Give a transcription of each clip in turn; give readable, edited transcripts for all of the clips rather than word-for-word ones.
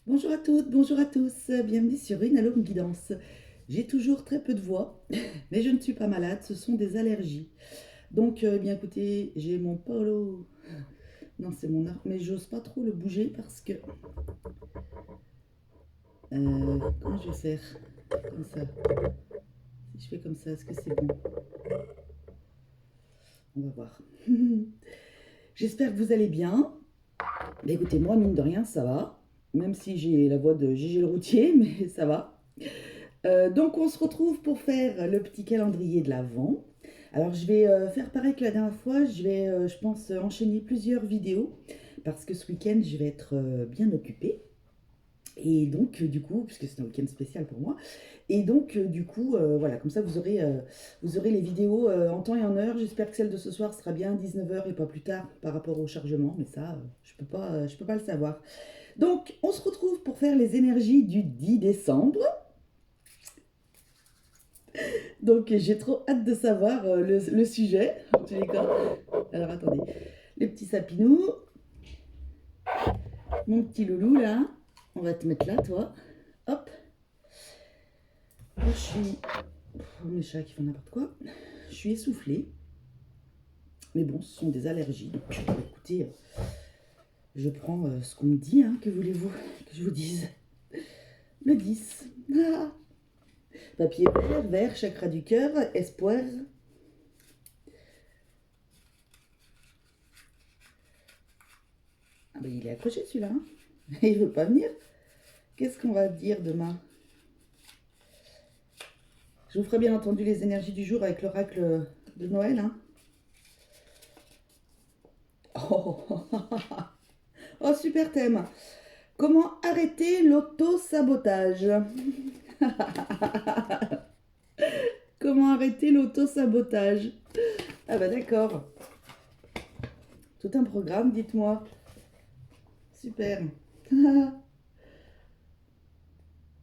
Bonjour à toutes, bonjour à tous, bienvenue sur Une Allo Guidance. J'ai toujours très peu de voix, mais je ne suis pas malade, ce sont des allergies. Donc, bien écoutez, j'ai mon polo. Non, c'est mon arc, mais j'ose pas trop le bouger parce que. Comment je vais faire? Comme ça. Si je fais comme ça, est-ce que c'est bon? On va voir. J'espère que vous allez bien. Mais écoutez, moi, mine de rien, ça va. Même si j'ai la voix de Gégé le routier, mais ça va. Donc on se retrouve pour faire le petit calendrier de l'Avent. Alors je vais faire pareil que la dernière fois, je vais je pense enchaîner plusieurs vidéos parce que ce week-end je vais être bien occupée. Et donc du coup, puisque c'est un week-end spécial pour moi, et donc du coup voilà, comme ça vous aurez les vidéos en temps et en heure. J'espère que celle de ce soir sera bien à 19h et pas plus tard par rapport au chargement, mais ça je peux pas le savoir. Donc on se retrouve pour faire les énergies du 10 décembre. Donc j'ai trop hâte de savoir le sujet, en tous les cas. Alors attendez, les petits sapinous, mon petit loulou là, on va te mettre là toi. Hop, je suis... Oh, mes chats qui font n'importe quoi. Je suis essoufflée. Mais bon, ce sont des allergies. Donc écoutez, je prends ce qu'on me dit, hein, que voulez-vous que je vous dise. Le 10. Ah. Papier vert, vert, chakra du cœur, espoir. Ah ben il est accroché celui-là. Hein. Il veut pas venir. Qu'est-ce qu'on va dire demain? Je vous ferai bien entendu les énergies du jour avec l'oracle de Noël. Hein. Oh, oh, super thème. Comment arrêter l'auto-sabotage? Comment arrêter l'auto-sabotage? Ah bah d'accord. Tout un programme, dites-moi. Super.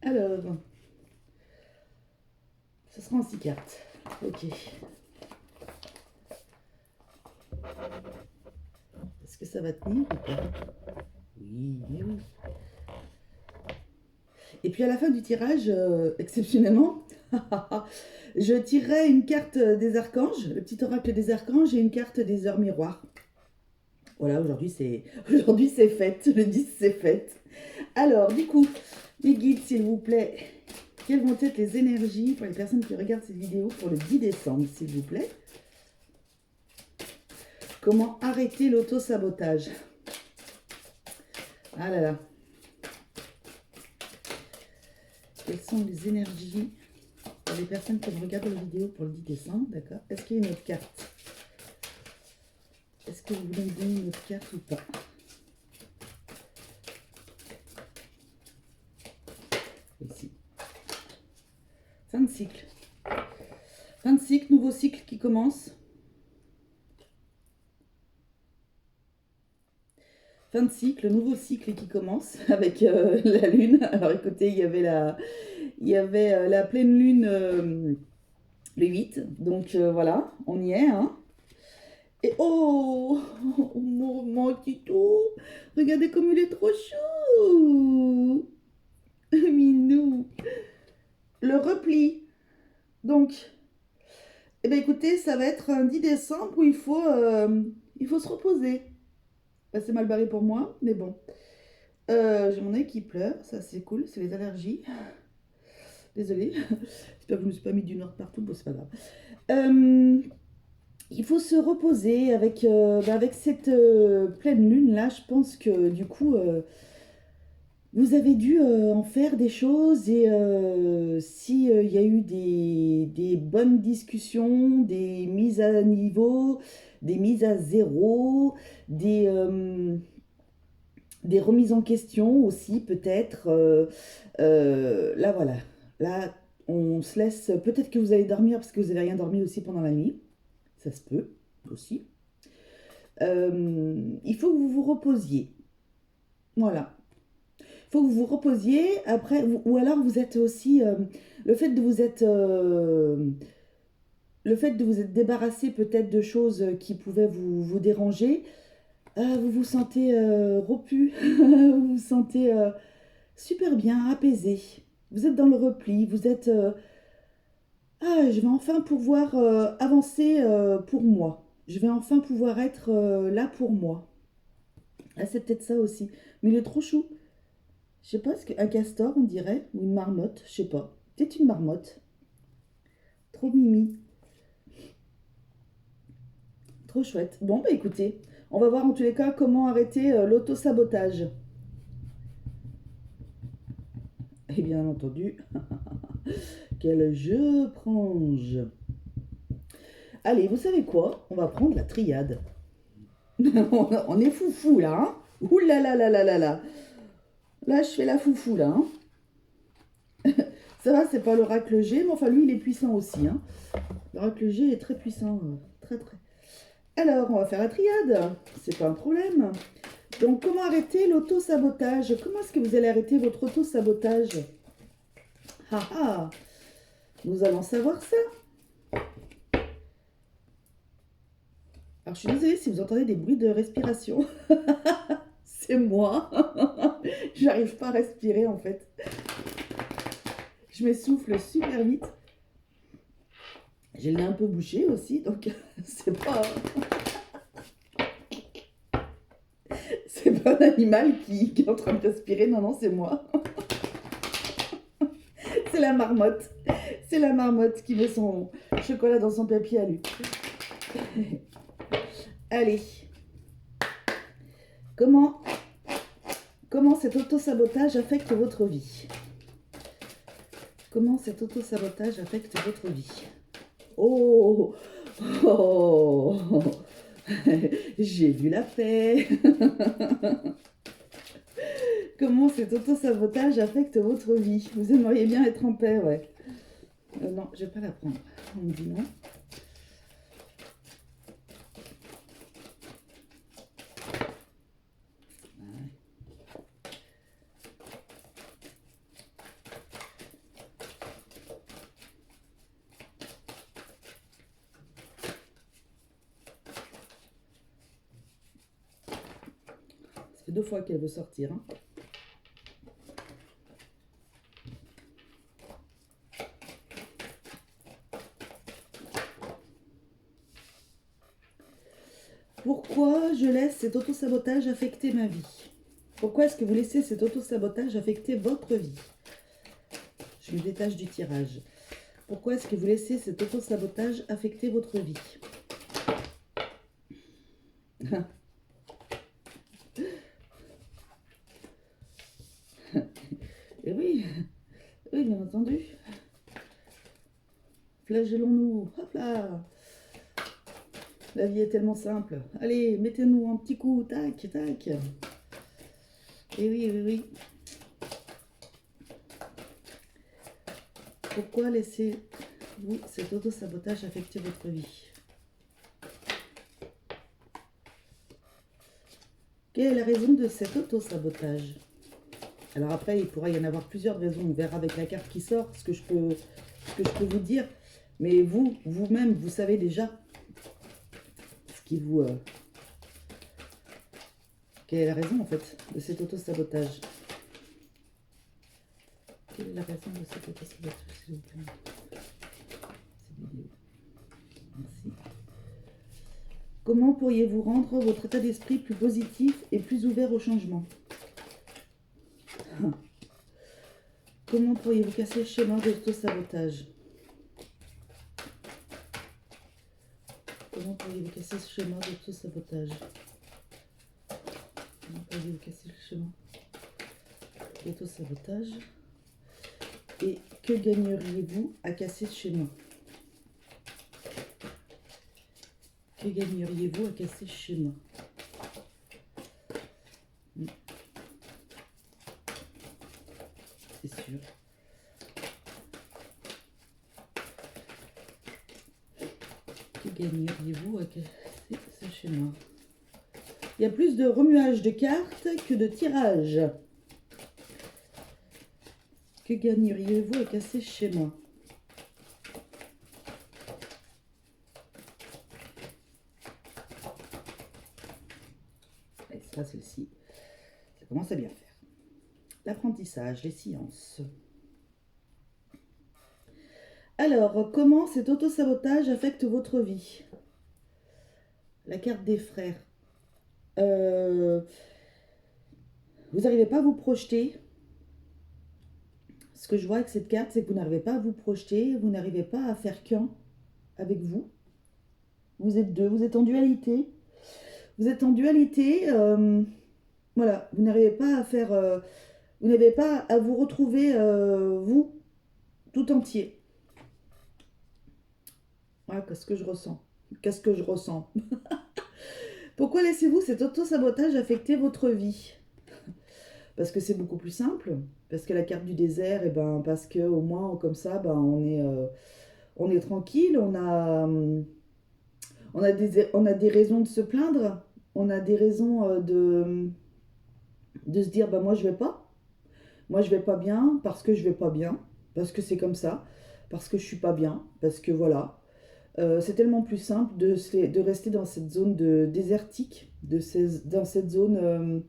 Alors, ce sera en 6 cartes. Ok. Est-ce que ça va tenir ou pas? Oui, mais oui. Et puis à la fin du tirage, exceptionnellement, je tirerai une carte des archanges, le petit oracle des archanges et une carte des heures miroirs. Voilà, aujourd'hui c'est fête, le 10 c'est fête. Alors, du coup, les guides, s'il vous plaît, quelles vont être les énergies pour les personnes qui regardent cette vidéo pour le 10 décembre, s'il vous plaît? Comment arrêter l'auto-sabotage? Ah là là. Quelles sont les énergies pour les personnes qui regardent la vidéo pour le 10 décembre? D'accord. Est-ce qu'il y a une autre carte? Est-ce que vous voulez me donner une autre carte ou pas? Ici. Fin de cycle. Fin de cycle, nouveau cycle qui commence. Fin de cycle, nouveau cycle qui commence avec la lune. Alors écoutez, il y avait la pleine lune le 8. Donc voilà, on y est. Hein. Et oh, mon petit tout, regardez comme il est trop chou. Minou. Le repli. Donc, eh ben écoutez, ça va être un 10 décembre où il faut se reposer. Ben, c'est mal barré pour moi, mais bon. J'ai mon œil qui pleure, ça c'est cool, c'est les allergies. Désolée, j'espère que je ne me suis pas mis du noir partout, bon c'est pas grave. Euh, il faut se reposer avec cette pleine lune là, je pense que du coup vous avez dû en faire des choses et si il y a eu des bonnes discussions, des mises à niveau, des mises à zéro, des remises en question aussi peut-être. Là voilà, là on se laisse. Peut-être que vous allez dormir parce que vous n'avez rien dormi aussi pendant la nuit. Ça se peut aussi. Il faut que vous vous reposiez. Voilà. Il faut que vous vous reposiez. Après, ou alors vous êtes aussi. Le fait de vous être. Le fait de vous être débarrassé peut-être de choses qui pouvaient vous déranger, vous vous sentez repu, vous vous sentez super bien, apaisé. Vous êtes dans le repli, vous êtes... ah, je vais enfin pouvoir avancer pour moi. Je vais enfin pouvoir être là pour moi. Ah, c'est peut-être ça aussi. Mais il est trop chou. Je sais pas, un castor, on dirait, ou une marmotte, je sais pas. Peut-être une marmotte. Trop mimi. Trop chouette. Bon, bah écoutez, on va voir en tous les cas comment arrêter l'auto-sabotage. Et bien entendu, quel jeu prends-je? Allez, vous savez quoi? On va prendre la triade. On est foufou là, hein? Ouh là là là là là là. Là, je fais la foufou là, hein? Ça va, c'est pas l'oracle G, mais enfin lui, il est puissant aussi, hein? L'oracle G est très puissant, très très. Alors, on va faire la triade. C'est pas un problème. Donc, comment arrêter l'auto-sabotage? Comment est-ce que vous allez arrêter votre auto-sabotage? Ah ah! Nous allons savoir ça. Alors, je suis désolée si vous entendez des bruits de respiration. C'est moi. J'arrive pas à respirer en fait. Je m'essouffle super vite. J'ai le nez un peu bouché aussi, donc c'est pas... c'est pas un animal qui est en train de respirer. Non, non, c'est moi. C'est la marmotte. C'est la marmotte qui met son chocolat dans son papier à lui. Allez. Comment cet auto-sabotage affecte votre vie? Comment cet auto-sabotage affecte votre vie? Oh, oh, j'ai vu la paix. Comment cet auto-sabotage affecte votre vie? Vous aimeriez bien être en paix, ouais. Non, je vais pas la prendre. On me dit non. Ça fait 2 fois qu'elle veut sortir. Hein. Pourquoi je laisse cet auto-sabotage affecter ma vie? Pourquoi est-ce que vous laissez cet auto-sabotage affecter votre vie? Je me détache du tirage. Pourquoi est-ce que vous laissez cet auto-sabotage affecter votre vie? Et oui, oui, bien entendu. Flagellons-nous. Hop là. La vie est tellement simple. Allez, mettez-nous un petit coup. Tac, tac. Et oui, oui, oui. Pourquoi laissez-vous cet auto-sabotage affecter votre vie? Quelle est la raison de cet auto-sabotage? Alors après, il pourra y en avoir plusieurs raisons. On verra avec la carte qui sort ce que je peux vous dire. Mais vous-même, vous savez déjà ce qui vous... Quelle est la raison, en fait, de cet auto-sabotage? Quelle est la raison de cet auto-sabotage, s'il vous plaît? Cette vidéo. Merci. Comment pourriez-vous rendre votre état d'esprit plus positif et plus ouvert au changement? Comment pourriez-vous casser le schéma d'auto-sabotage? Comment pourriez-vous casser ce schéma d'auto-sabotage? Comment pourriez-vous casser le schéma d'auto-sabotage? Et que gagneriez-vous à casser ce schéma? Que gagneriez-vous à casser ce schéma? C'est sûr. Que gagneriez-vous à casser ce schéma? Il y a plus de remuage de cartes que de tirage. Que gagneriez-vous à casser ce schéma? Allez, ça, celle-ci, ça commence à bien faire. l'apprentissage, les sciences. Alors, comment cet autosabotage affecte votre vie? La carte des frères. Euh, vous n'arrivez pas à vous projeter. Ce que je vois avec cette carte, c'est que vous n'arrivez pas à vous projeter, vous n'arrivez pas à faire qu'un avec vous. Vous êtes deux, vous êtes en dualité. Vous êtes en dualité, voilà, vous n'arrivez pas à faire, vous n'avez pas à vous retrouver, vous, tout entier. Voilà, qu'est-ce que je ressens? Qu'est-ce que je ressens? Pourquoi laissez-vous cet auto-sabotage affecter votre vie? Parce que c'est beaucoup plus simple, parce que la carte du désert, et ben, parce que au moins, comme ça, ben, on est tranquille, on a des raisons de se plaindre, on a des raisons de se dire, bah, moi je vais pas bien, parce que je vais pas bien, parce que c'est comme ça, parce que je suis pas bien, parce que voilà. C'est tellement plus simple de rester dans cette zone désertique, dans cette zone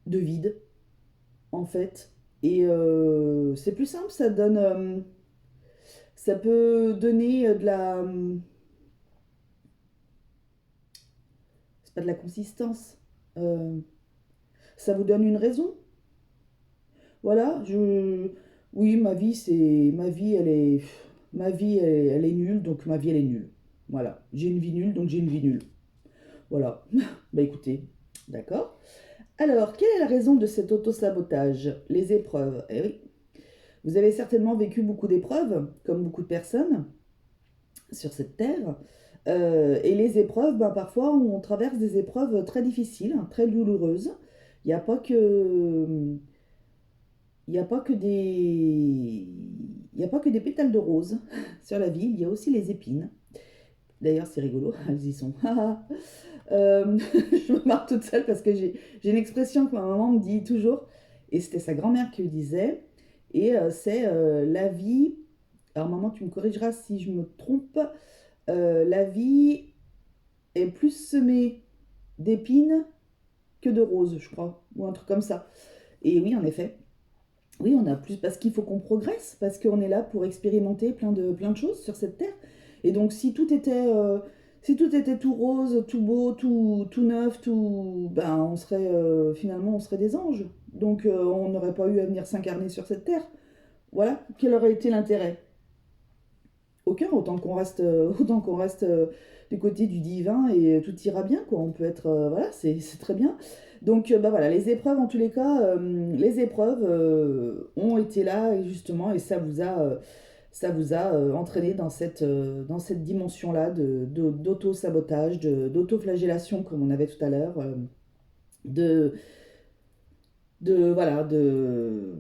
de vide, en fait. Et c'est plus simple, ça peut donner de la, c'est pas de la consistance. Euh, Ça vous donne une raison. Voilà, oui, ma vie, elle est nulle, donc ma vie, elle est nulle. Voilà, j'ai une vie nulle, donc j'ai une vie nulle. Voilà. Bah écoutez, d'accord. Alors, quelle est la raison de cet autosabotage? Les épreuves. Eh oui, vous avez certainement vécu beaucoup d'épreuves, comme beaucoup de personnes sur cette terre. Et les épreuves, ben, parfois, on traverse des épreuves très difficiles, très douloureuses. Il n'y a pas que, il n'y a pas que des, il n'y a pas que des pétales de rose sur la vie, il y a aussi les épines. D'ailleurs, c'est rigolo, elles y sont. Je me marre toute seule parce que j'ai une expression que ma maman me dit toujours, et c'était sa grand-mère qui le disait, et c'est la vie. Alors, maman, tu me corrigeras si je me trompe. La vie est plus semée d'épines que de roses, je crois, ou un truc comme ça. Et oui, en effet. Oui, on a plus parce qu'il faut qu'on progresse, parce qu'on est là pour expérimenter plein de choses sur cette terre. Et donc, si tout était tout rose, tout beau, tout neuf, tout, ben, finalement, on serait des anges. Donc, on n'aurait pas eu à venir s'incarner sur cette terre. Voilà, quel aurait été l'intérêt? Aucun, autant qu'on reste du côté du divin et tout ira bien, quoi. On peut être, voilà, c'est très bien. Donc, bah voilà, les épreuves, en tous les cas, les épreuves ont été là, et justement, et ça vous a entraîné dans cette dimension-là d'auto-sabotage, d'auto-flagellation, comme on avait tout à l'heure, de, voilà, de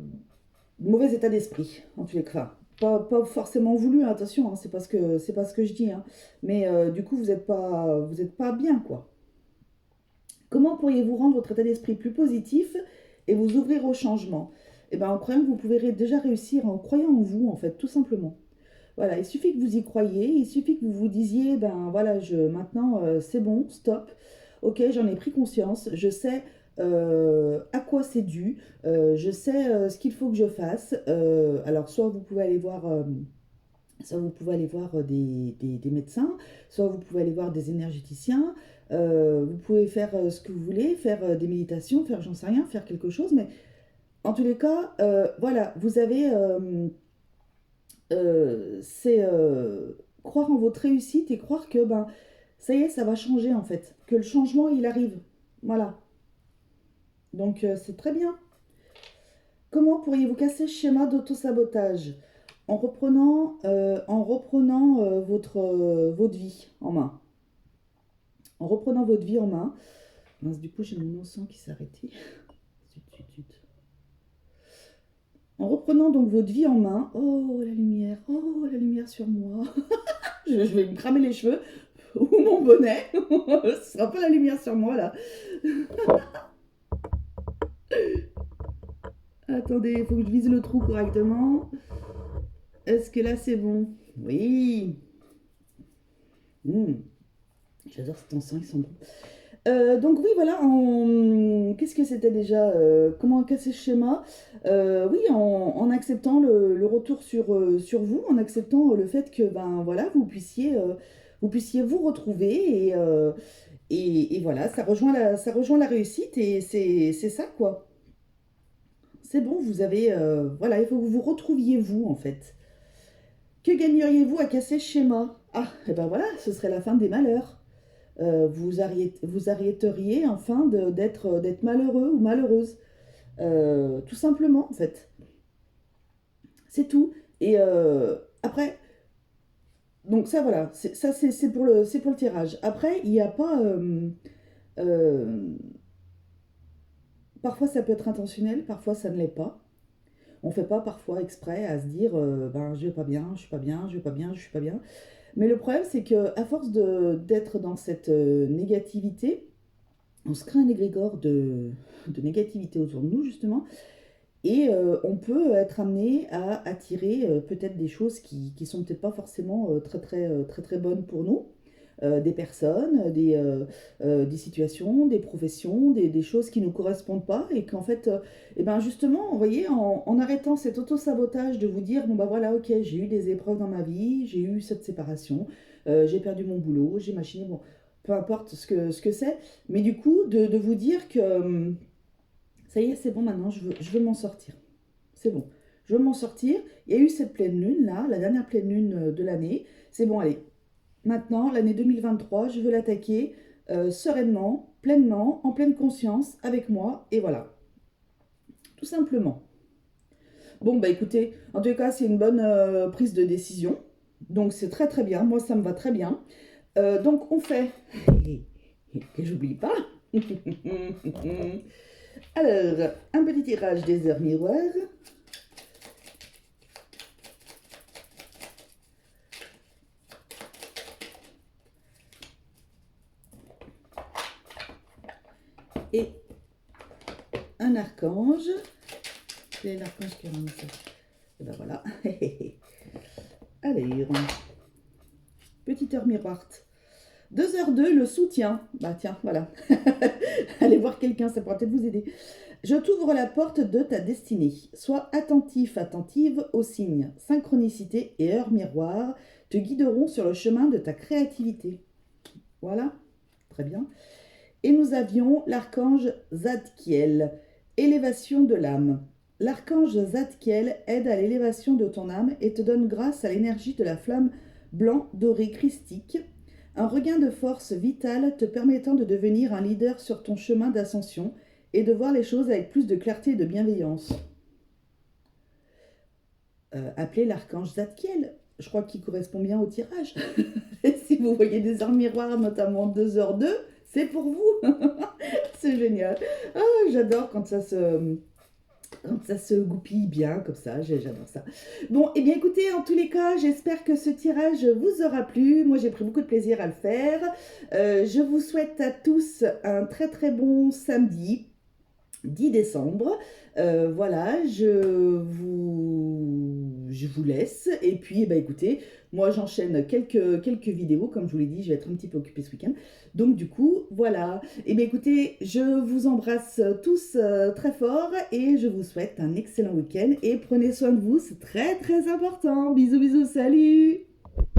mauvais état d'esprit, en tous les cas. Pas forcément voulu, hein, attention, hein, c'est pas ce que je dis, hein. Mais du coup, vous êtes pas bien, quoi. Comment pourriez-vous rendre votre état d'esprit plus positif et vous ouvrir au changement? Eh ben, en croyant que vous pouvez déjà réussir, en croyant en vous, en fait, tout simplement. Voilà, il suffit que vous y croyiez, il suffit que vous vous disiez, ben voilà, maintenant, c'est bon, stop. Ok, j'en ai pris conscience, je sais à quoi c'est dû, je sais ce qu'il faut que je fasse. Alors, soit vous pouvez aller voir des médecins, soit vous pouvez aller voir des énergéticiens, vous pouvez faire ce que vous voulez, faire des méditations, faire j'en sais rien, faire quelque chose, mais en tous les cas, voilà, vous avez, c'est croire en votre réussite et croire que ben ça y est, ça va changer en fait, que le changement il arrive, voilà. Donc c'est très bien. Comment pourriez-vous casser ce schéma d'autosabotage? En reprenant votre vie en main. En reprenant votre vie en main. Mince, du coup, j'ai mon encens qui s'est arrêté. Zut, zut, zut. En reprenant donc votre vie en main. Oh la lumière sur moi. Je vais me cramer les cheveux ou mon bonnet. Ce sera pas la lumière sur moi là. Attendez, il faut que je vise le trou correctement. Est-ce que là c'est bon? Oui. Mmh, j'adore cet encens, il sent bon. Donc oui, voilà, qu'est-ce que c'était déjà? Comment casser ce schéma? Oui, en acceptant le retour sur vous, en acceptant le fait que ben voilà, vous puissiez vous retrouver et voilà, ça rejoint la réussite et c'est ça quoi. C'est bon, vous avez voilà, il faut que vous vous retrouviez vous en fait. Que gagneriez-vous à casser ce schéma? Ah, et ben voilà, ce serait la fin des malheurs. Vous arrêteriez enfin d'être malheureux ou malheureuse. Tout simplement, en fait. C'est tout. Et après, donc ça, voilà, c'est pour le tirage. Après, il n'y a pas... euh, parfois, ça peut être intentionnel, parfois, ça ne l'est pas. On ne fait pas parfois exprès à se dire, ben, je vais pas bien, je suis pas bien, je vais pas bien, je suis pas bien. Mais le problème, c'est que à force d'être dans cette négativité, on se crée un égrégore de négativité autour de nous, justement, et on peut être amené à attirer peut-être des choses qui sont peut-être pas forcément très bonnes pour nous. Des personnes, des situations, des professions, des choses qui ne nous correspondent pas et qu'en fait, et ben justement, vous voyez, en arrêtant cet auto-sabotage de vous dire, bon bah voilà, ok, j'ai eu des épreuves dans ma vie, j'ai eu cette séparation, j'ai perdu mon boulot, j'ai machiné, bon, peu importe ce que c'est, mais du coup, de vous dire que ça y est, c'est bon maintenant, je veux m'en sortir. C'est bon, je veux m'en sortir. Il y a eu cette pleine lune là, la dernière pleine lune de l'année. C'est bon, allez, maintenant, l'année 2023, je veux l'attaquer sereinement, pleinement, en pleine conscience, avec moi, et voilà, tout simplement. Bon, bah écoutez, en tout cas, c'est une bonne prise de décision. Donc c'est très très bien, moi ça me va très bien. Donc on fait, que j'oublie pas, alors, un petit tirage des heures miroirs. Et un archange. C'est l'archange qui rend ça. Et ben voilà. Allez, petite heure miroir. 2h02, le soutien. Bah tiens, voilà. Allez voir quelqu'un, ça pourra peut-être vous aider. Je t'ouvre la porte de ta destinée. Sois attentif, attentive aux signes. Synchronicité et heure miroir te guideront sur le chemin de ta créativité. Voilà, très bien. Et nous avions l'archange Zadkiel, élévation de l'âme. L'archange Zadkiel aide à l'élévation de ton âme et te donne grâce à l'énergie de la flamme blanc doré christique, un regain de force vitale te permettant de devenir un leader sur ton chemin d'ascension et de voir les choses avec plus de clarté et de bienveillance. Appelez l'archange Zadkiel, je crois qu'il correspond bien au tirage. Et si vous voyez des heures miroirs, notamment 2h02, c'est pour vous. C'est génial. Ah, j'adore quand ça se goupille bien comme ça, j'adore ça. Bon, et bien écoutez, en tous les cas, j'espère que ce tirage vous aura plu. Moi, j'ai pris beaucoup de plaisir à le faire. Je vous souhaite à tous un très très bon samedi 10 décembre. Voilà, je vous laisse. Et puis, bah, écoutez, moi j'enchaîne quelques vidéos. Comme je vous l'ai dit, je vais être un petit peu occupée ce week-end. Donc du coup, voilà. Et bien écoutez, je vous embrasse tous très fort et je vous souhaite un excellent week-end. Et prenez soin de vous, c'est très très important. Bisous, bisous, salut!